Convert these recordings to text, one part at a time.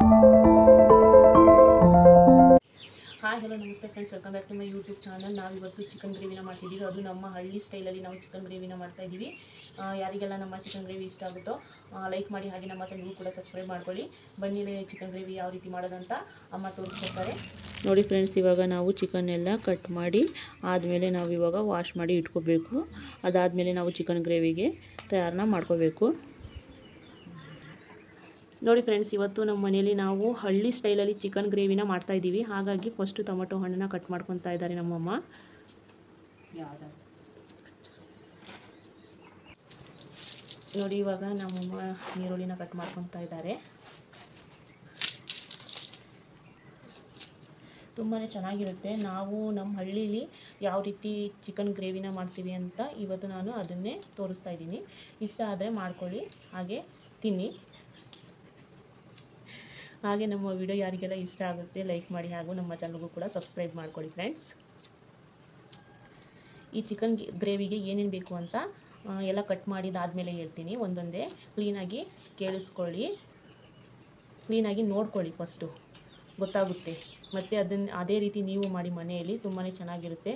Hi hello ನಮಸ್ತೆ friends, welcome back to my YouTube channel. ನಾವಿವತ್ತು chicken ಗ್ರೇವಿನ ಮಾಡ್ತಿದ್ದೀವಿ. ಅದು ನಮ್ಮ ಹಳ್ಳಿ ಸ್ಟೈಲಲ್ಲಿ ನಾವು ಚಿಕನ್ ಗ್ರೇವಿನ ಮಾಡ್ತಾಯಿದ್ದೀವಿ. ಯಾರಿಗೆಲ್ಲ ನಮ್ಮ ಚಿಕನ್ ಗ್ರೇವಿ ಇಷ್ಟ ಆಗುತ್ತೋ ಲೈಕ್ ಮಾಡಿ, ಹಾಗೆ ನಮ್ಮ ಚಾನಲ್ಗೂ ಕೂಡ ಸಬ್ಸ್ಕ್ರೈಬ್ ಮಾಡ್ಕೊಳ್ಳಿ. ಬನ್ನಿ ಚಿಕನ್ ಗ್ರೇವಿ ಯಾವ ರೀತಿ ಮಾಡೋದಂತ ಅಮ್ಮ ತೋರಿಸ್ಕೊಡ್ತಾರೆ ನೋಡಿ ಫ್ರೆಂಡ್ಸ್. ಇವಾಗ ನಾವು ಚಿಕನ್ ಎಲ್ಲ ಕಟ್ ಮಾಡಿ ಆದಮೇಲೆ ನಾವು ಇವಾಗ ವಾಶ್ ಮಾಡಿ ಇಟ್ಕೋಬೇಕು. ಅದಾದಮೇಲೆ ನಾವು ಚಿಕನ್ ಗ್ರೇವಿಗೆ ತಯಾರನ್ನ ಮಾಡ್ಕೋಬೇಕು. ನೋಡಿ ಫ್ರೆಂಡ್ಸ್, ಇವತ್ತು ನಮ್ಮ ಮನೇಲಿ ನಾವು ಹಳ್ಳಿ ಸ್ಟೈಲಲ್ಲಿ ಚಿಕನ್ ಗ್ರೇವಿನ ಮಾಡ್ತಾಯಿದ್ದೀವಿ. ಹಾಗಾಗಿ ಫಸ್ಟು ಟೊಮಟೊ ಹಣ್ಣನ್ನು ಕಟ್ ಮಾಡ್ಕೊತಾ ಇದ್ದಾರೆ ನಮ್ಮಮ್ಮ. ನೋಡಿ ಇವಾಗ ನಮ್ಮಮ್ಮ ಈರುಳ್ಳಿನ ಕಟ್ ಮಾಡ್ಕೊತಾ ಇದ್ದಾರೆ. ತುಂಬಾ ಚೆನ್ನಾಗಿರುತ್ತೆ. ನಾವು ನಮ್ಮ ಹಳ್ಳೀಲಿ ಯಾವ ರೀತಿ ಚಿಕನ್ ಗ್ರೇವಿನ ಮಾಡ್ತೀವಿ ಅಂತ ಇವತ್ತು ನಾನು ಅದನ್ನೇ ತೋರಿಸ್ತಾ ಇದ್ದೀನಿ. ಇಷ್ಟ ಆದರೆ ಮಾಡ್ಕೊಳ್ಳಿ, ಹಾಗೆ ತಿನ್ನಿ. ಹಾಗೆ ನಮ್ಮ ವಿಡಿಯೋ ಯಾರಿಗೆಲ್ಲ ಇಷ್ಟ ಆಗುತ್ತೆ ಲೈಕ್ ಮಾಡಿ, ಹಾಗೂ ನಮ್ಮ ಚಾನಲ್ಗೂ ಕೂಡ ಸಬ್ಸ್ಕ್ರೈಬ್ ಮಾಡ್ಕೊಳ್ಳಿ ಫ್ರೆಂಡ್ಸ್. ಈ ಚಿಕನ್ ಗ್ರೇವಿಗೆ ಏನೇನು ಬೇಕು ಅಂತ ಎಲ್ಲ ಕಟ್ ಮಾಡಿದಾದಮೇಲೆ ಹೇಳ್ತೀನಿ. ಒಂದೊಂದೇ ಕ್ಲೀನಾಗಿ ಕೇಳಿಸ್ಕೊಳ್ಳಿ, ಕ್ಲೀನಾಗಿ ನೋಡ್ಕೊಳ್ಳಿ, ಫಸ್ಟು ಗೊತ್ತಾಗುತ್ತೆ. ಮತ್ತು ಅದೇ ರೀತಿ ನೀವು ಮಾಡಿ ಮನೆಯಲ್ಲಿ ತುಂಬಾ ಚೆನ್ನಾಗಿರುತ್ತೆ.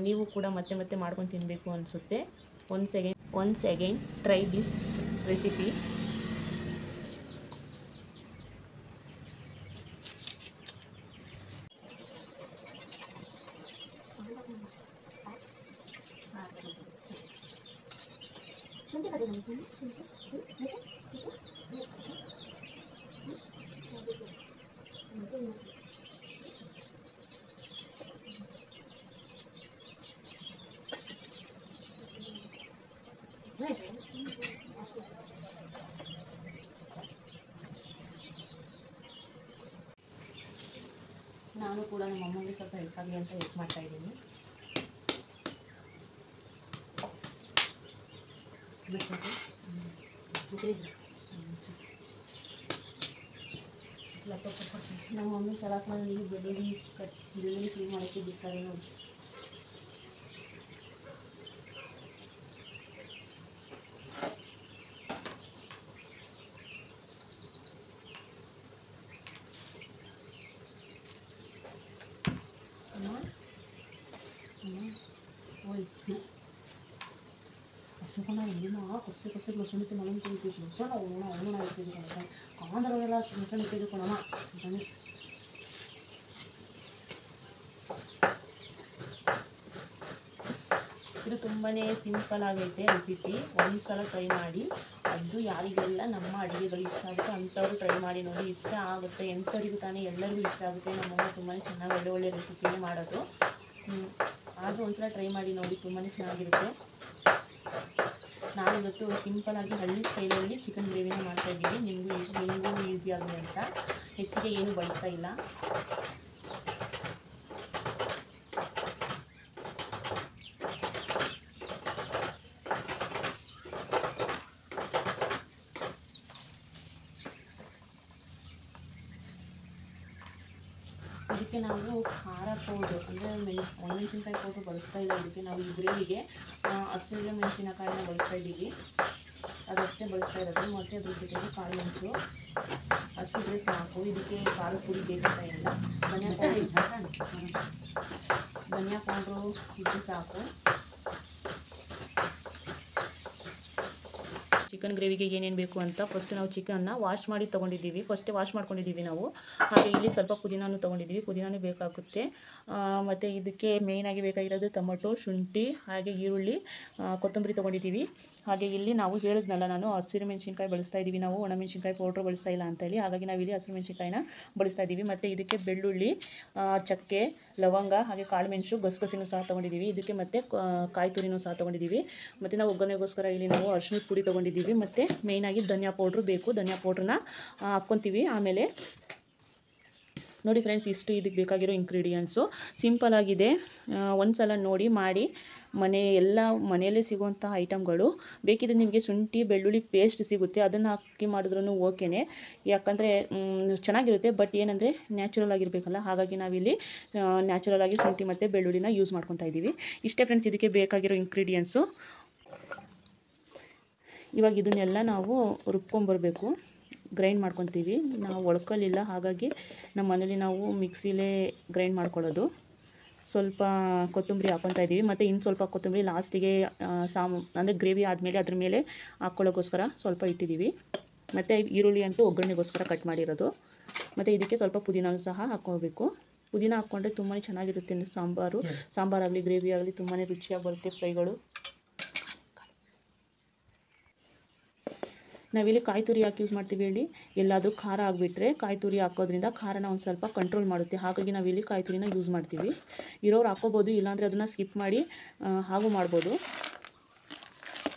ನೀವು ಕೂಡ ಮತ್ತೆ ಮತ್ತೆ ಮಾಡ್ಕೊಂಡು ತಿನ್ನಬೇಕು ಅನಿಸುತ್ತೆ. Once again try this recipe. ನಾನು ಕೂಡ ನಮ್ಮ ಅಮ್ಮನಿಗೆ ಸ್ವಲ್ಪ ಹೆಲ್ಪ್ ಆಗಲಿ ಅಂತ ಹೆಲ್ಪ್ ಮಾಡ್ತಾ ಇದ್ದೀನಿ. ನಮ್ಮ ಮಮ್ಮಿ ಸಲಾಡ್ನಲ್ಲಿ ಬೆಳ್ಳುಳ್ಳಿ ಕ್ಲೀನ್ ಮಾಡೋಕ್ಕೆ ಬಿಡ್ತಾರೆ ನೋಡಿ. ಅಶೋಕನ ಎಲ್ಲಿನ ಕೊsse ಲೊಸಣಿತೆ ಮನೆ ತಿಂತಿದ್ದು ಲೊಸಣ ಅವನ ಇರ್ತಿದ್ದು ಕಣ ಕಾಂದರವೆಲ್ಲ ಲೊಸಣ ಇಟ್ಟಿದ್ದು ಕಣಮ್ಮ. ಇದು ತುಂಬಾ ಸಿಂಪಲ್ ಆಗೈತೆ ರೆಸಿಪಿ. ಒಂದು ಸಲ ಟ್ರೈ ಮಾಡಿ. ಅದು ಯಾರಿಗೆಲ್ಲ ನಮ್ಮ ಅಡುಗೆಗಳು ಇಷ್ಟ ಆಗುತ್ತೆ ಅಂಥವ್ರು ಟ್ರೈ ಮಾಡಿ ನೋಡಿ, ಇಷ್ಟ ಆಗುತ್ತೆ. ಎಂಥವರಿಗೂ ತಾನೇ ಎಲ್ಲರಿಗೂ ಇಷ್ಟ ಆಗುತ್ತೆ. ನಮ್ಮಮ್ಮ ತುಂಬಾ ಚೆನ್ನಾಗಿ ಒಳ್ಳೆ ರೆಸಿಪಿನೇ ಮಾಡೋದು. ಆದರೂ ಒಂದ್ಸಲ ಟ್ರೈ ಮಾಡಿ ನೋಡಿ, ತುಂಬಾ ಚೆನ್ನಾಗಿರುತ್ತೆ. ನಾನಿವತ್ತು ಸಿಂಪಲಾಗಿ ಹಳ್ಳಿ ಸ್ಟೈಲಲ್ಲಿ ಚಿಕನ್ ಗ್ರೇವಿನ ಮಾಡ್ತಾಯಿದ್ದೀನಿ. ನಿಮಗೂ ಈಸಿ ಆಗಲಿ ಅಂತ ಹೆಚ್ಚಿಗೆ ಏನು ಬಳಸ್ತಾ ಇಲ್ಲ. ಇದಕ್ಕೆ ನಾವು ಖಾರ ಪೌಡ್ರು ಅಂದರೆ ಒಣಮೆಣಸಿನ್ಕಾಯಿ ಪೌಡ್ರು ಬಳಸ್ತಾ ಇಲ್ಲ. ಇದಕ್ಕೆ ನಾವು ಈ ಗ್ರೇವಿಗೆ ಹಸಿರು ಮೆಣಸಿನಕಾಯಿನ ಬಳಸ್ತಾ ಇದ್ದೀವಿ. ಅದಷ್ಟೇ ಬಳಸ್ತಾ ಇರೋದು. ಮತ್ತು ಅದ್ರ ಜೊತೆಗೆ ಕಾಳು ಮೆಣಸು ಅಷ್ಟಿದ್ರೆ ಸಾಕು. ಇದಕ್ಕೆ ಖಾರದ ಪುಡಿ ಬೇಕಂತ ಇಲ್ಲ. ಧನಿಯಾ ಪೌಡ್ರು ಇದ್ರೆ ಸಾಕು. ಚಿಕನ್ ಗ್ರೇವಿಗೆ ಏನೇನು ಬೇಕು ಅಂತ ಫಸ್ಟ್ ನಾವು ಚಿಕನ್ನ ವಾಶ್ ಮಾಡಿ ತೊಗೊಂಡಿದ್ದೀವಿ. ಫಸ್ಟೇ ವಾಶ್ ಮಾಡ್ಕೊಂಡಿದ್ದೀವಿ ನಾವು. ಹಾಗೆ ಇಲ್ಲಿ ಸ್ವಲ್ಪ ಪುದೀನಾನು ತೊಗೊಂಡಿದ್ದೀವಿ. ಪುದೀನಾನು ಬೇಕಾಗುತ್ತೆ. ಮತ್ತು ಇದಕ್ಕೆ ಮೇಯ್ನಾಗಿ ಬೇಕಾಗಿರೋದು ಟೊಮೊಟೊ, ಶುಂಠಿ, ಹಾಗೆ ಈರುಳ್ಳಿ, ಕೊತ್ತಂಬರಿ ತೊಗೊಂಡಿದ್ದೀವಿ. ಹಾಗೆ ಇಲ್ಲಿ ನಾವು ಹೇಳಿದ್ನಲ್ಲ ನಾನು ಹಸಿರು ಮೆಣಸಿನ್ಕಾಯಿ ಬಳಸ್ತಾ ಇದ್ದೀವಿ. ನಾವು ಒಣಮೆಣಸಿನ್ಕಾಯಿ ಪೌಡ್ರ್ ಬಳಸ್ತಾ ಇಲ್ಲ ಅಂತೇಳಿ, ಹಾಗಾಗಿ ನಾವು ಇಲ್ಲಿ ಹಸಿರು ಮೆಣಸಿನ್ಕಾಯಿನ ಬಳಸ್ತಾ ಇದ್ದೀವಿ. ಮತ್ತು ಇದಕ್ಕೆ ಬೆಳ್ಳುಳ್ಳಿ, ಚಕ್ಕೆ, ಲವಂಗ, ಹಾಗೆ ಕಾಳು ಮೆಣಸು, ಗಸಗಸೆನೂ ಸಹ ತೊಗೊಂಡಿದ್ದೀವಿ. ಇದಕ್ಕೆ ಮತ್ತು ಕಾಯಿ ತುರಿನೂ ಸಹ ತೊಗೊಂಡಿದ್ದೀವಿ. ಮತ್ತು ನಾವು ಒಗ್ಗರಣೆಗೋಸ್ಕರ ಇಲ್ಲಿ ನಾವು ಅರಿಶಿಣದ ಪುಡಿ ತೊಗೊಂಡಿದ್ದೀವಿ. ಮತ್ತು ಮೇಯ್ನಾಗಿ ಧನಿಯಾ ಪೌಡ್ರು ಬೇಕು. ಧನಿಯಾ ಪೌಡ್ರನ್ನ ಹಾಕ್ಕೊತೀವಿ. ಆಮೇಲೆ ನೋಡಿ ಫ್ರೆಂಡ್ಸ್, ಇಷ್ಟು ಇದಕ್ಕೆ ಬೇಕಾಗಿರೋ ಇಂಗ್ರೀಡಿಯೆಂಟ್ಸು ಸಿಂಪಲಾಗಿದೆ. ಒಂದು ಸಲ ನೋಡಿ ಮಾಡಿ. ಮನೆಯಲ್ಲೇ ಸಿಗುವಂಥ ಐಟಮ್ಗಳು. ಬೇಕಿದ್ರೆ ನಿಮಗೆ ಶುಂಠಿ ಬೆಳ್ಳುಳ್ಳಿ ಪೇಸ್ಟ್ ಸಿಗುತ್ತೆ, ಅದನ್ನು ಹಾಕಿ ಮಾಡಿದ್ರೂ ಓಕೆನೇ. ಯಾಕಂದರೆ ಚೆನ್ನಾಗಿರುತ್ತೆ. ಬಟ್ ಏನಂದರೆ ನ್ಯಾಚುರಲ್ ಆಗಿರಬೇಕಲ್ಲ, ಹಾಗಾಗಿ ನಾವಿಲ್ಲಿ ನ್ಯಾಚುರಲ್ ಆಗಿ ಶುಂಠಿ ಮತ್ತು ಬೆಳ್ಳುಳ್ಳಿನ ಯೂಸ್ ಮಾಡ್ಕೊತಾ ಇದ್ದೀವಿ. ಇಷ್ಟೇ ಫ್ರೆಂಡ್ಸ್ ಇದಕ್ಕೆ ಬೇಕಾಗಿರೋ ಇಂಗ್ರೀಡಿಯೆಂಟ್ಸು. ಇವಾಗ ಇದನ್ನೆಲ್ಲ ನಾವು ರುಬ್ಕೊಂಬರಬೇಕು. ಗ್ರೈಂಡ್ ಮಾಡ್ಕೊತೀವಿ. ನಾವು ಒಳ್ಕಲ್ಲಿಲ್ಲ, ಹಾಗಾಗಿ ನಮ್ಮ ಮನೇಲಿ ನಾವು ಮಿಕ್ಸಿಲೇ ಗ್ರೈಂಡ್ ಮಾಡ್ಕೊಳ್ಳೋದು. ಸ್ವಲ್ಪ ಕೊತ್ತಂಬರಿ ಹಾಕ್ಕೊತಾ ಇದ್ದೀವಿ, ಮತ್ತು ಇನ್ನು ಸ್ವಲ್ಪ ಕೊತ್ತಂಬರಿ ಲಾಸ್ಟಿಗೆ ಅಂದರೆ ಗ್ರೇವಿ ಆದಮೇಲೆ ಅದ್ರ ಮೇಲೆ ಹಾಕ್ಕೊಳ್ಳೋಕ್ಕೋಸ್ಕರ ಸ್ವಲ್ಪ ಇಟ್ಟಿದ್ದೀವಿ. ಮತ್ತು ಈರುಳ್ಳಿ ಅಂತೂ ಒಗ್ಗರಣೆಗೋಸ್ಕರ ಕಟ್ ಮಾಡಿರೋದು. ಮತ್ತು ಇದಕ್ಕೆ ಸ್ವಲ್ಪ ಪುದೀನೂ ಸಹ ಹಾಕ್ಕೋಬೇಕು. ಪುದೀನ ಹಾಕ್ಕೊಂಡ್ರೆ ತುಂಬಾ ಚೆನ್ನಾಗಿರುತ್ತೆ ಸಾಂಬಾರಾಗಲಿ ಗ್ರೇವಿ ಆಗಲಿ ತುಂಬಾ ರುಚಿಯಾಗಿ ಬರುತ್ತೆ ಫ್ರೈಗಳು. ನಾವಿಲ್ಲಿ ಕಾಯಿ ತುರಿ ಯಾಕೆ ಯೂಸ್ ಮಾಡ್ತೀವಿ ಹೇಳಿ, ಎಲ್ಲಾದರೂ ಖಾರ ಆಗಿಬಿಟ್ರೆ ಕಾಯಿ ತುರಿ ಹಾಕೋದ್ರಿಂದ ಖಾರನ ಒಂದು ಸ್ವಲ್ಪ ಕಂಟ್ರೋಲ್ ಮಾಡುತ್ತೆ. ಹಾಗಾಗಿ ನಾವಿಲ್ಲಿ ಕಾಯಿ ತುರಿನ ಯೂಸ್ ಮಾಡ್ತೀವಿ. ಇರೋರು ಹಾಕ್ಕೋಬೋದು, ಇಲ್ಲಾಂದರೆ ಅದನ್ನು ಸ್ಕಿಪ್ ಮಾಡಿ ಹಾಗೂ ಮಾಡ್ಬೋದು.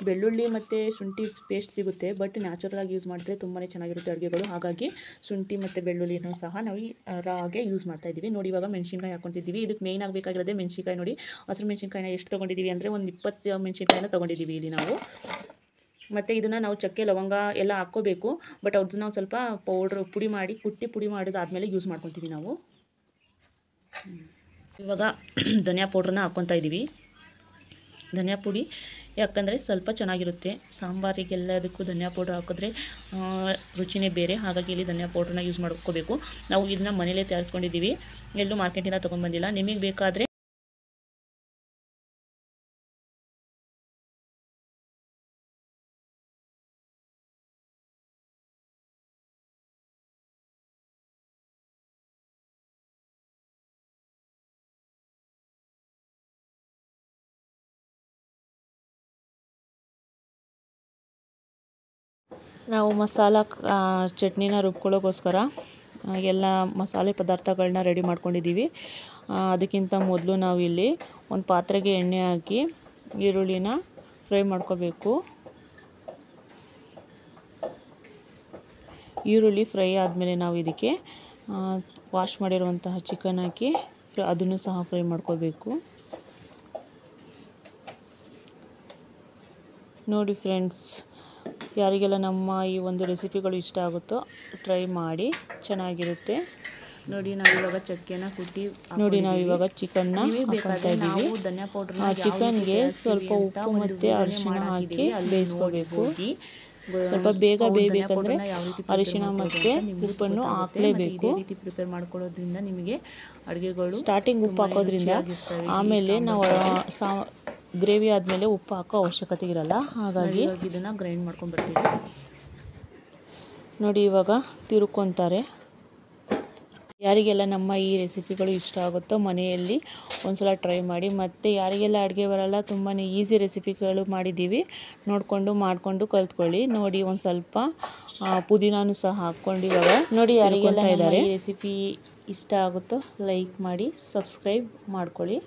ಬೆಳ್ಳುಳ್ಳಿ ಮತ್ತು ಶುಂಠಿ ಪೇಸ್ಟ್ ಸಿಗುತ್ತೆ, ಬಟ್ ನ್ಯಾಚುರಲಾಗಿ ಯೂಸ್ ಮಾಡಿದ್ರೆ ತುಂಬಾ ಚೆನ್ನಾಗಿರುತ್ತೆ ಅಡುಗೆಗಳು. ಹಾಗಾಗಿ ಶುಂಠಿ ಮತ್ತು ಬೆಳ್ಳುಳ್ಳಿನೂ ಸಹ ನಾವು ರಾಗೆ ಯೂಸ್ ಮಾಡ್ತಾಯಿದ್ದೀವಿ. ನೋಡಿ, ಇವಾಗ ಮೆಣಸಿನ್ಕಾಯಿ ಹಾಕ್ಕೊತಿದ್ದೀವಿ. ಇದಕ್ಕೆ ಮೇಯ್ನ್ ಆಗಬೇಕಾಗಿರೋದೇ ಮೆಣಸಿನ್ಕಾಯಿ. ನೋಡಿ, ಹಸಿರು ಮೆಣಸಿನ್ಕಾಯಿನ ಎಷ್ಟು ತೊಗೊಂಡಿದ್ದೀವಿ ಅಂದರೆ ಒಂದು 20 ಮೆಣಸಿನ್ಕಾಯಿನ ತೊಗೊಂಡಿದ್ದೀವಿ ಇಲ್ಲಿ ನಾವು. ಮತ್ತು ಇದನ್ನು ನಾವು ಚಕ್ಕೆ ಲವಂಗ ಎಲ್ಲ ಹಾಕ್ಕೋಬೇಕು, ಬಟ್ ಅವ್ರದ್ದು ನಾವು ಸ್ವಲ್ಪ ಪುಡಿ ಮಾಡಿ ಪುಡಿ ಮಾಡಿದಾದ್ಮೇಲೆ ಯೂಸ್ ಮಾಡ್ಕೊತೀವಿ ನಾವು. ಇವಾಗ ಧನಿಯಾ ಪೌಡ್ರನ್ನ ಹಾಕ್ಕೊತಾ ಇದ್ದೀವಿ. ಧನಿಯಾ ಪುಡಿ ಯಾಕಂದರೆ ಸ್ವಲ್ಪ ಚೆನ್ನಾಗಿರುತ್ತೆ ಸಾಂಬಾರಿಗೆಲ್ಲದಕ್ಕೂ. ಧನಿಯಾ ಪೌಡ್ರ್ ಹಾಕಿದ್ರೆ ರುಚಿನೇ ಬೇರೆ. ಹಾಗಾಗಿ ಇಲ್ಲಿ ಧನಿಯಾ ಪೌಡ್ರನ್ನ ಯೂಸ್ ಮಾಡ್ಕೋಬೇಕು. ನಾವು ಇದನ್ನ ಮನೇಲೇ ತಯಾರಿಸ್ಕೊಂಡಿದ್ದೀವಿ, ಎಲ್ಲೂ ಮಾರ್ಕೆಟಿಂದ ತೊಗೊಂಡ್ಬಂದಿಲ್ಲ. ನಿಮಗೆ ಬೇಕಾದರೆ ನಾವು ಮಸಾಲ ಚಟ್ನಿನ ರುಬ್ಕೊಳ್ಳೋಕ್ಕೋಸ್ಕರ ಎಲ್ಲ ಮಸಾಲೆ ಪದಾರ್ಥಗಳನ್ನ ರೆಡಿ ಮಾಡ್ಕೊಂಡಿದ್ದೀವಿ. ಅದಕ್ಕಿಂತ ಮೊದಲು ನಾವಿಲ್ಲಿ ಒಂದು ಪಾತ್ರೆಗೆ ಎಣ್ಣೆ ಹಾಕಿ ಈರುಳ್ಳಿನ ಫ್ರೈ ಮಾಡ್ಕೋಬೇಕು. ಈರುಳ್ಳಿ ಫ್ರೈ ಆದಮೇಲೆ ನಾವು ಇದಕ್ಕೆ ವಾಶ್ ಮಾಡಿರುವಂತಹ ಚಿಕನ್ ಹಾಕಿ ಅದನ್ನು ಸಹ ಫ್ರೈ ಮಾಡ್ಕೋಬೇಕು. ನೋಡಿ ಫ್ರೆಂಡ್ಸ್, ಯಾರಿಗೆಲ್ಲ ನಮ್ಮ ಈ ಒಂದು ರೆಸಿಪಿಗಳು ಇಷ್ಟ ಆಗುತ್ತೋ ಟ್ರೈ ಮಾಡಿ, ಚೆನ್ನಾಗಿರುತ್ತೆ. ನೋಡಿ, ನಾವಿವಾಗ ಚಕ್ಕೆನ ಕುಟ್ಟಿ ನಾವಿವಾಗ ಚಿಕನ್ನ ಹಾಕ್ಕೊತಾ ಇದ್ದೀವಿ. ಧನಿಯಾ ಪೌಡ್ರ್ ಚಿಕನ್ಗೆ ಸ್ವಲ್ಪ ಉಪ್ಪು ಮತ್ತು ಅರಿಶಿಣ ಹಾಕಿ ಬೇಯಿಸ್ಕೋಬೇಕು. ಸ್ವಲ್ಪ ಬೇಗ ಬೇಯಬೇಕಂದ್ರೆ ಅರಿಶಿಣ ಮತ್ತು ಉಪ್ಪನ್ನು ಹಾಕಲೇಬೇಕು. ಈ ರೀತಿ ಪ್ರಿಪೇರ್ ಮಾಡ್ಕೊಳ್ಳೋದ್ರಿಂದ ನಿಮಗೆ ಅಡುಗೆಗಳು ಸ್ಟಾರ್ಟಿಂಗ್ ಉಪ್ಪು ಹಾಕೋದ್ರಿಂದ ಆಮೇಲೆ ನಾವು ಗ್ರೇವಿ ಆದಮೇಲೆ ಉಪ್ಪು ಹಾಕೋ ಅವಶ್ಯಕತೆ ಇರಲ್ಲ. ಹಾಗಾಗಿ ಇದನ್ನು ಗ್ರೈಂಡ್ ಮಾಡ್ಕೊಂಡ್ಬರ್ತೀವಿ. ನೋಡಿ, ಇವಾಗ ತಿರುಕೊಂತಾರೆ. ಯಾರಿಗೆಲ್ಲ ನಮ್ಮ ಈ ರೆಸಿಪಿಗಳು ಇಷ್ಟ ಆಗುತ್ತೋ ಮನೆಯಲ್ಲಿ ಒಂದ್ಸಲ ಟ್ರೈ ಮಾಡಿ. ಮತ್ತು ಯಾರಿಗೆಲ್ಲ ಅಡುಗೆ ಬರಲ್ಲ, ತುಂಬಾ ಈಸಿ ರೆಸಿಪಿಗಳು ಮಾಡಿದ್ದೀವಿ, ಮಾಡಿಕೊಂಡು ಕಲ್ತ್ಕೊಳ್ಳಿ. ನೋಡಿ, ಒಂದು ಸ್ವಲ್ಪ ಪುದೀನೂ ಸಹ ಹಾಕ್ಕೊಂಡು ಇವಾಗ ನೋಡಿ, ಯಾರಿಗೆಲ್ಲ ಈ ರೆಸಿಪಿ ಇಷ್ಟ ಆಗುತ್ತೋ ಲೈಕ್ ಮಾಡಿ, ಸಬ್ಸ್ಕ್ರೈಬ್ ಮಾಡ್ಕೊಳ್ಳಿ.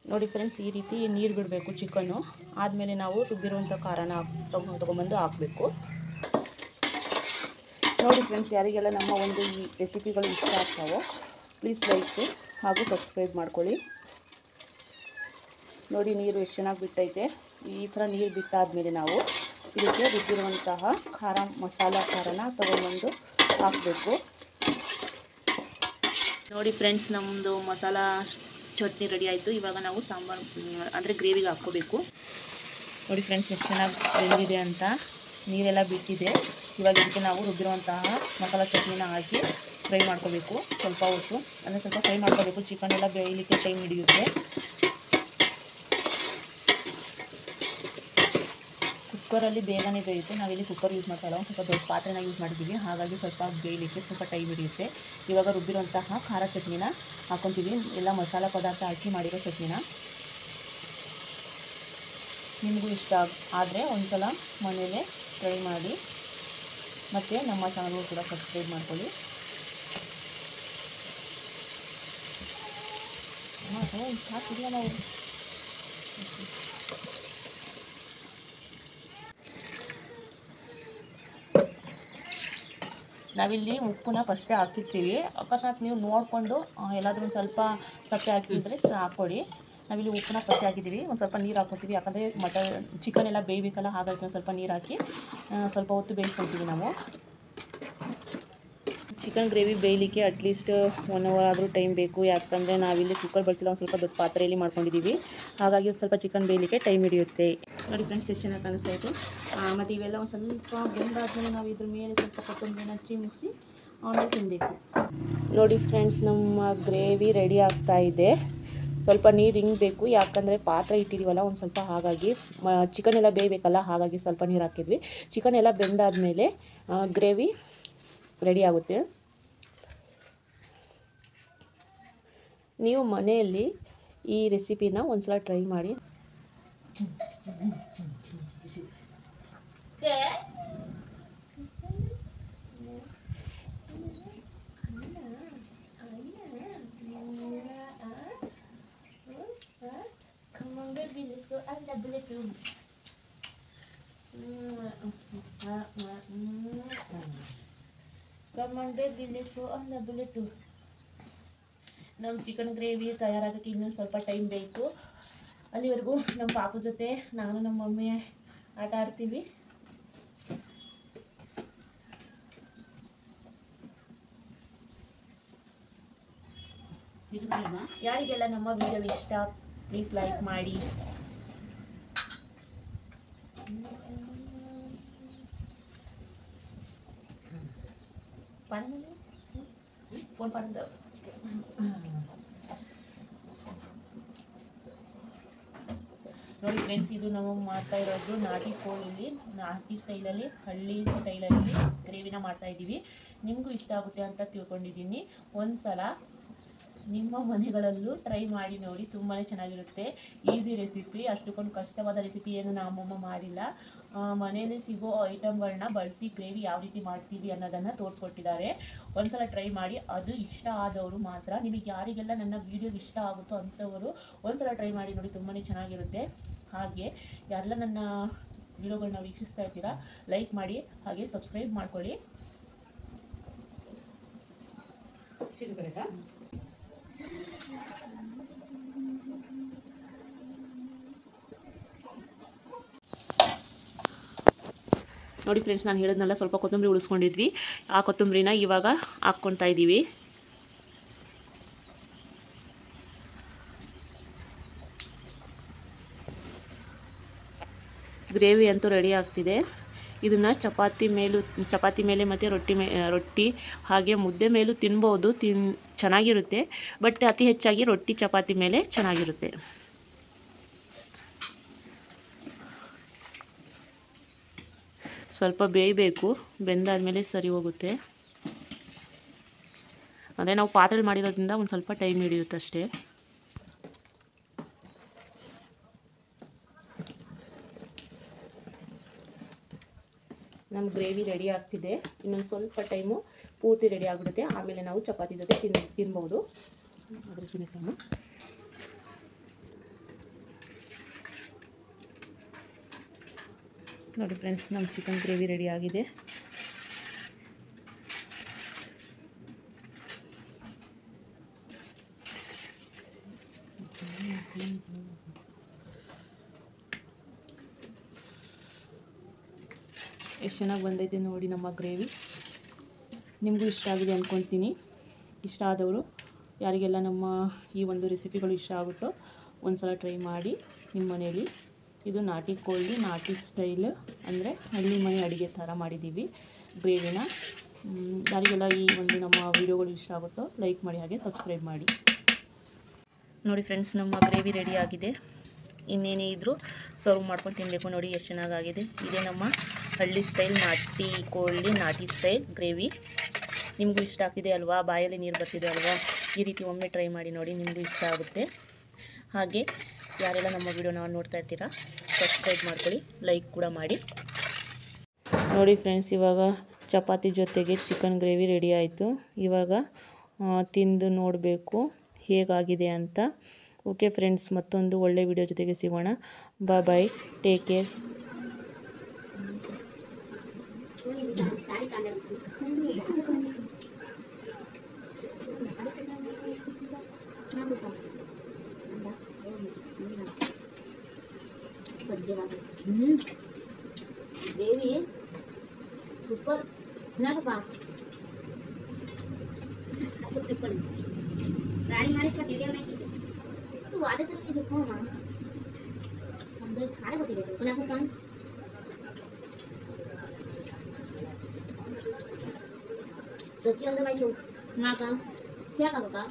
ನೋಡಿ ಫ್ರೆಂಡ್ಸ್, ಈ ರೀತಿ ನೀರು ಬಿಡಬೇಕು ಚಿಕನ್ನು. ಆದಮೇಲೆ ನಾವು ರುಬ್ಬಿರುವಂಥ ಖಾರನ ತೊಗೊಂಬಂದು ಹಾಕಬೇಕು. ನೋಡಿ ಫ್ರೆಂಡ್ಸ್, ಯಾರಿಗೆಲ್ಲ ನಮ್ಮ ಒಂದು ಈ ರೆಸಿಪಿಗಳು ಇಷ್ಟ ಆಗ್ತಾವೋ ಪ್ಲೀಸ್ ಲೈಕ್ ಹಾಗೂ ಸಬ್ಸ್ಕ್ರೈಬ್ ಮಾಡ್ಕೊಳ್ಳಿ. ನೋಡಿ, ನೀರು ಎಷ್ಟು ಚೆನ್ನಾಗಿ ಬಿಟ್ಟೈತೆ. ಈ ಥರ ನೀರು ಬಿಟ್ಟಾದಮೇಲೆ ನಾವು ಇದಕ್ಕೆ ರುಬ್ಬಿರುವಂತಹ ಮಸಾಲ ಖಾರನ ತೊಗೊಂಬಂದು ಹಾಕಬೇಕು. ನೋಡಿ ಫ್ರೆಂಡ್ಸ್, ನಮ್ಮದು ಮಸಾಲ ಚಟ್ನಿ ರೆಡಿ ಆಯಿತು. ಇವಾಗ ನಾವು ಸಾಂಬಾರು ಅಂದರೆ ಗ್ರೇವಿಗೆ ಹಾಕ್ಕೋಬೇಕು. ನೋಡಿ ಫ್ರೆಂಡ್ಸ್, ಎಷ್ಟು ಚೆನ್ನಾಗಿ ಬೆಂದಿದೆ ಅಂತ, ನೀರೆಲ್ಲ ಬಿಟ್ಟಿದೆ. ಇವಾಗ ಇದಕ್ಕೆ ನಾವು ರುಬ್ಬಿರುವಂತಹ ಮಸಾಲ ಚಟ್ನಿನ ಹಾಕಿ ಫ್ರೈ ಮಾಡ್ಕೋಬೇಕು. ಸ್ವಲ್ಪ ಹೊತ್ತು ಅಂದರೆ ಸ್ವಲ್ಪ ಫ್ರೈ ಮಾಡ್ಕೋಬೇಕು. ಚಿಕನ್ ಎಲ್ಲ ಬೇಯಲಿಕ್ಕೆ ಟೈಮ್ ಹಿಡಿಯುತ್ತೆ. ಕುಕ್ಕರಲ್ಲಿ ಬೇಗನೆ ಬೇಯುತ್ತೆ. ನಾವಿಲ್ಲಿ ಕುಕ್ಕರ್ ಯೂಸ್ ಮಾಡ್ತಾ ಇಲ್ಲ, ಒಂದು ಸ್ವಲ್ಪ ದೊಡ್ಡ ಪಾತ್ರೆನ ಯೂಸ್ ಮಾಡಿದ್ದೀವಿ. ಹಾಗಾಗಿ ಸ್ವಲ್ಪ ಬೇಯಲಿಕ್ಕೆ ಸ್ವಲ್ಪ ಟೈಮ್ ಹಿಡಿಯುತ್ತೆ. ಇವಾಗ ರುಬ್ಬಿರುವಂತಹ ಖಾರ ಚಟ್ನಿನ ಹಾಕ್ಕೊತೀವಿ. ಎಲ್ಲ ಮಸಾಲ ಪದಾರ್ಥ ಹಾಕಿ ಮಾಡಿರೋ ಚಟ್ನಿನ. ನಿಮಗೂ ಇಷ್ಟ ಆದರೆ ಒಂದ್ಸಲ ಮನೇಲೆ ಟ್ರೈ ಮಾಡಿ. ಮತ್ತು ನಮ್ಮ ಚಾನಲ್ಗೂ ಕೂಡ ಸಬ್ಸ್ಕ್ರೈಬ್ ಮಾಡ್ಕೊಳ್ಳಿ. ನಾವಿಲ್ಲಿ ಉಪ್ಪನ್ನ ಫಸ್ಟೇ ಹಾಕಿರ್ತೀವಿ. ಅಕಸ್ಮಾತ್ ನೀವು ನೋಡಿಕೊಂಡು ಎಲ್ಲಾದರೂ ಒಂದು ಸ್ವಲ್ಪ ಸಪ್ಪೆ ಹಾಕಿದ್ರೆ ಹಾಕ್ಕೊಳ್ಳಿ. ನಾವಿಲ್ಲಿ ಉಪ್ಪನ್ನ ಫಸ್ಟ್ ಹಾಕಿದ್ದೀವಿ. ಒಂದು ಸ್ವಲ್ಪ ನೀರು ಹಾಕ್ಕೊತೀವಿ, ಯಾಕಂದರೆ ಚಿಕನ್ ಎಲ್ಲ ಬೇಯಬೇಕಲ್ಲ. ಹಾಗಾಗಿ ಒಂದು ಸ್ವಲ್ಪ ನೀರು ಹಾಕಿ ಸ್ವಲ್ಪ ಹೊತ್ತು ಬೇಯಿಸ್ಕೊತೀವಿ ನಾವು. ಚಿಕನ್ ಗ್ರೇವಿ ಬೇಯಲಿಕ್ಕೆ ಅಟ್ಲೀಸ್ಟ್ 1 ಅವರ್ ಆದರೂ ಟೈಮ್ ಬೇಕು. ಯಾಕಂದರೆ ನಾವಿಲ್ಲಿ ಕುಕ್ಕರ್ ಬಳಸಿಲ್ಲ, ಒಂದು ಸ್ವಲ್ಪ ದೊಡ್ಡ ಪಾತ್ರೆಯಲ್ಲಿ ಮಾಡ್ಕೊಂಡಿದ್ದೀವಿ. ಹಾಗಾಗಿ ಸ್ವಲ್ಪ ಚಿಕನ್ ಬೇಯಲಿಕ್ಕೆ ಟೈಮ್ ಹಿಡಿಯುತ್ತೆ. ನೋಡಿ ಫ್ರೆಂಡ್ಸ್, ಎಷ್ಟು ಚೆನ್ನಾಗಿ ಕಾಣಿಸ್ತಾ ಇತ್ತು. ಮತ್ತು ಇವೆಲ್ಲ ಒಂದು ಸ್ವಲ್ಪ ಬೆಂದಾದ್ಮೇಲೆ ನಾವು ಇದ್ರ ಮೇಲೆ ಸ್ವಲ್ಪ ಕೊತ್ತಂಬರಿನ ಚಿಮ್ಮಿಸಿ ಆಮೇಲೆ ತಿನ್ನಬೇಕು. ನೋಡಿ ಫ್ರೆಂಡ್ಸ್, ನಮ್ಮ ಗ್ರೇವಿ ರೆಡಿ ಆಗ್ತಾ ಇದೆ. ಸ್ವಲ್ಪ ನೀರು ಹಿಂಗಬೇಕು, ಯಾಕಂದರೆ ಪಾತ್ರೆ ಇಟ್ಟಿದ್ದೀವಲ್ಲ ಒಂದು ಸ್ವಲ್ಪ, ಹಾಗಾಗಿ ಚಿಕನ್ ಎಲ್ಲ ಬೇಯಬೇಕಲ್ಲ, ಹಾಗಾಗಿ ಸ್ವಲ್ಪ ನೀರು ಹಾಕಿದ್ವಿ. ಚಿಕನ್ ಎಲ್ಲ ಬೆಂದಾದಮೇಲೆ ಗ್ರೇವಿ ರೆಡಿ ಆಗುತ್ತೆ. ನೀವು ಮನೆಯಲ್ಲಿ ಈ ರೆಸಿಪಿನ ಒಂದ್ಸಲ ಟ್ರೈ ಮಾಡಿ. Come on baby, let's go on the bullet room. Come on baby, let's go on the bullet room. ನಮ್ಮ ಚಿಕನ್ ಗ್ರೇವಿ ತಯಾರಾಗೋಕ್ಕೆ ಇನ್ನೂ ಸ್ವಲ್ಪ ಟೈಮ್ ಬೇಕು. ಅಲ್ಲಿವರೆಗೂ ನಮ್ಮ ಪಾಪು ಜೊತೆ ನಾನು ನಮ್ಮ ಮಮ್ಮಿ ಆಟ ಆಡ್ತೀವಿ. ಯಾರಿಗೆಲ್ಲ ನಮ್ಮ ವಿಡಿಯೋ ಇಷ್ಟ ಪ್ಲೀಸ್ ಲೈಕ್ ಮಾಡಿ. ಫೋನ್ ಪಡೆದ ನೋಡಿ ಫ್ರೆಂಡ್ಸ್, ಇದು ನಾವು ಮಾಡ್ತಾ ಇರೋದು ನಾಟಿ ಕೋಳಿಲಿ, ನಾಟಿ ಸ್ಟೈಲಲ್ಲಿ, ಹಳ್ಳಿ ಸ್ಟೈಲಲ್ಲಿ ಗ್ರೇವಿನ ಮಾಡ್ತಾ ಇದ್ದೀವಿ. ನಿಮಗೂ ಇಷ್ಟ ಆಗುತ್ತೆ ಅಂತ ತಿಳ್ಕೊಂಡಿದ್ದೀನಿ. ಒಂದ್ಸಲ ನಿಮ್ಮ ಮನೆಗಳಲ್ಲೂ ಟ್ರೈ ಮಾಡಿ ನೋಡಿ, ತುಂಬಾ ಚೆನ್ನಾಗಿರುತ್ತೆ. ಈಸಿ ರೆಸಿಪಿ, ಅಷ್ಟಕ್ಕೊಂದು ಕಷ್ಟವಾದ ರೆಸಿಪಿ ಏನು ನಮ್ಮಮ್ಮ ಮಾಡಿಲ್ಲ. ಮನೆಯಲ್ಲಿ ಸಿಗೋ ಐಟಮ್ಗಳನ್ನ ಬಳಸಿ ಗ್ರೇವಿ ಯಾವ ರೀತಿ ಮಾಡ್ತೀವಿ ಅನ್ನೋದನ್ನು ತೋರಿಸ್ಕೊಟ್ಟಿದ್ದಾರೆ. ಒಂದ್ಸಲ ಟ್ರೈ ಮಾಡಿ. ಅದು ಇಷ್ಟ ಆದವರು ಮಾತ್ರ, ನಿಮಗೆ ಯಾರಿಗೆಲ್ಲ ನನ್ನ ವೀಡಿಯೋ ಇಷ್ಟ ಆಗುತ್ತೋ ಅಂಥವರು ಒಂದ್ಸಲ ಟ್ರೈ ಮಾಡಿ ನೋಡಿ, ತುಂಬಾ ಚೆನ್ನಾಗಿರುತ್ತೆ. ಹಾಗೆ ಯಾರೆಲ್ಲ ನನ್ನ ವೀಡಿಯೋಗಳನ್ನ ವೀಕ್ಷಿಸ್ತಾ ಇರ್ತೀರಾ, ಲೈಕ್ ಮಾಡಿ, ಹಾಗೆ ಸಬ್ಸ್ಕ್ರೈಬ್ ಮಾಡ್ಕೊಳ್ಳಿ. ನೋಡಿ ಫ್ರೆಂಡ್ಸ್, ನಾನು ಹೇಳಿದ್ನಲ್ಲ, ಸ್ವಲ್ಪ ಕೊತ್ತಂಬರಿ ಉಳಿಸ್ಕೊಂಡಿದ್ವಿ. ಆ ಕೊತ್ತಂಬರಿನ ಇವಾಗ ಹಾಕ್ಕೊತಾ ಇದ್ದೀವಿ. ಗ್ರೇವಿ ಅಂತೂ ರೆಡಿ ಆಗ್ತಿದೆ. ಇದನ್ನು ಚಪಾತಿ ಮೇಲೆ ಮತ್ತು ರೊಟ್ಟಿ ಹಾಗೆ ಮುದ್ದೆ ಮೇಲೂ ತಿನ್ಬೋದು, ಚೆನ್ನಾಗಿರುತ್ತೆ. ಬಟ್ ಅತಿ ಹೆಚ್ಚಾಗಿ ರೊಟ್ಟಿ ಚಪಾತಿ ಮೇಲೆ ಚೆನ್ನಾಗಿರುತ್ತೆ. ಸ್ವಲ್ಪ ಬೇಯಬೇಕು, ಬೆಂದಾದಮೇಲೆ ಸರಿ ಹೋಗುತ್ತೆ. ಅಂದರೆ ನಾವು ಪಾತ್ರೆಯಲ್ಲಿ ಮಾಡಿರೋದ್ರಿಂದ ಒಂದು ಸ್ವಲ್ಪ ಟೈಮ್ ಹಿಡಿಯುತ್ತೆ ಅಷ್ಟೇ. ನಮ್ಮ ಗ್ರೇವಿ ರೆಡಿ ಆಗ್ತಿದೆ. ಇನ್ನೊಂದು ಸ್ವಲ್ಪ ಟೈಮು ಪೂರ್ತಿ ರೆಡಿ ಆಗಿಬಿಡುತ್ತೆ. ಆಮೇಲೆ ನಾವು ಚಪಾತಿ ಜೊತೆ ತಿನ್ಬೋದು. ನೋಡಿ ಫ್ರೆಂಡ್ಸ್, ನಮ್ಮ ಚಿಕನ್ ಗ್ರೇವಿ ರೆಡಿ ಆಗಿದೆ. ಎಷ್ಟು ಚೆನ್ನಾಗಿ ಬಂದೈತೆ ನೋಡಿ ನಮ್ಮ ಗ್ರೇವಿ. ನಿಮಗೂ ಇಷ್ಟ ಆಗಿದೆ ಅಂದ್ಕೊತೀನಿ. ಇಷ್ಟ ಆದವರು, ಯಾರಿಗೆಲ್ಲ ನಮ್ಮ ಈ ಒಂದು ರೆಸಿಪಿಗಳು ಇಷ್ಟ ಆಗುತ್ತೋ ಒಂದ್ಸಲ ಟ್ರೈ ಮಾಡಿ ನಿಮ್ಮ ಮನೆಯಲ್ಲಿ. ಇದು ನಾಟಿ ಕೋಳಿ, ನಾಟಿ ಸ್ಟೈಲ್, ಅಂದರೆ ಹಳ್ಳಿ ಮನೆ ಅಡುಗೆ ಥರ ಮಾಡಿದ್ದೀವಿ ಗ್ರೇವಿನ. ಯಾರಿಗೆಲ್ಲ ಈ ಒಂದು ನಮ್ಮ ವೀಡಿಯೋಗಳು ಇಷ್ಟ ಆಗುತ್ತೋ ಲೈಕ್ ಮಾಡಿ, ಹಾಗೆ ಸಬ್ಸ್ಕ್ರೈಬ್ ಮಾಡಿ. ನೋಡಿ ಫ್ರೆಂಡ್ಸ್, ನಮ್ಮ ಗ್ರೇವಿ ರೆಡಿ ಆಗಿದೆ. ಇನ್ನೇನೇ ಇದ್ದರೂ ಸರ್ವ್ ಮಾಡ್ಕೊಂಡು ತಿನ್ನಬೇಕು. ನೋಡಿ ಎಷ್ಟು ಚೆನ್ನಾಗಾಗಿದೆ. ಇದೇ ನಮ್ಮ ಹಳ್ಳಿ ಸ್ಟೈಲ್ ನಾಟಿ ಕೋಳಿ, ನಾಟಿ ಸ್ಟೈಲ್ ಗ್ರೇವಿ. ನಿಮಗೂ ಇಷ್ಟ ಆಗ್ತಿದೆ ಅಲ್ವಾ? ಬಾಯಲ್ಲಿ ನೀರು ಬರ್ತಿದೆ ಅಲ್ವಾ? ಈ ರೀತಿ ಒಮ್ಮೆ ಟ್ರೈ ಮಾಡಿ ನೋಡಿ, ನಿಮಗೂ ಇಷ್ಟ ಆಗುತ್ತೆ. ಹಾಗೆ ಯಾರೆಲ್ಲ ನಮ್ಮ ವಿಡಿಯೋನ ನೋಡ್ತಾ ಇರ್ತೀರಾ, ಸಬ್ಸ್ಕ್ರೈಬ್ ಮಾಡ್ಕೊಳ್ಳಿ, ಲೈಕ್ ಕೂಡ ಮಾಡಿ. ನೋಡಿ ಫ್ರೆಂಡ್ಸ್, ಇವಾಗ ಚಪಾತಿ ಜೊತೆಗೆ ಚಿಕನ್ ಗ್ರೇವಿ ರೆಡಿ ಆಯಿತು. ಇವಾಗ ತಿಂದು ನೋಡಬೇಕು ಹೇಗಾಗಿದೆ ಅಂತ. ಓಕೆ ಫ್ರೆಂಡ್ಸ್, ಮತ್ತೊಂದು ಒಳ್ಳೆ ವಿಡಿಯೋ ಜೊತೆಗೆ ಸಿಗೋಣ. Bye, take care. Baby, super. Kenapa, Pak? असं ट्रिपल गाडी ಮಾಡಿದ್ರೆ ತಿಳಿಯೋಣ तू वाजत नाही झोपव ना म्हणजे साडे होती पण आपण पण त्याची अंदर पाहिजे ना का क्या का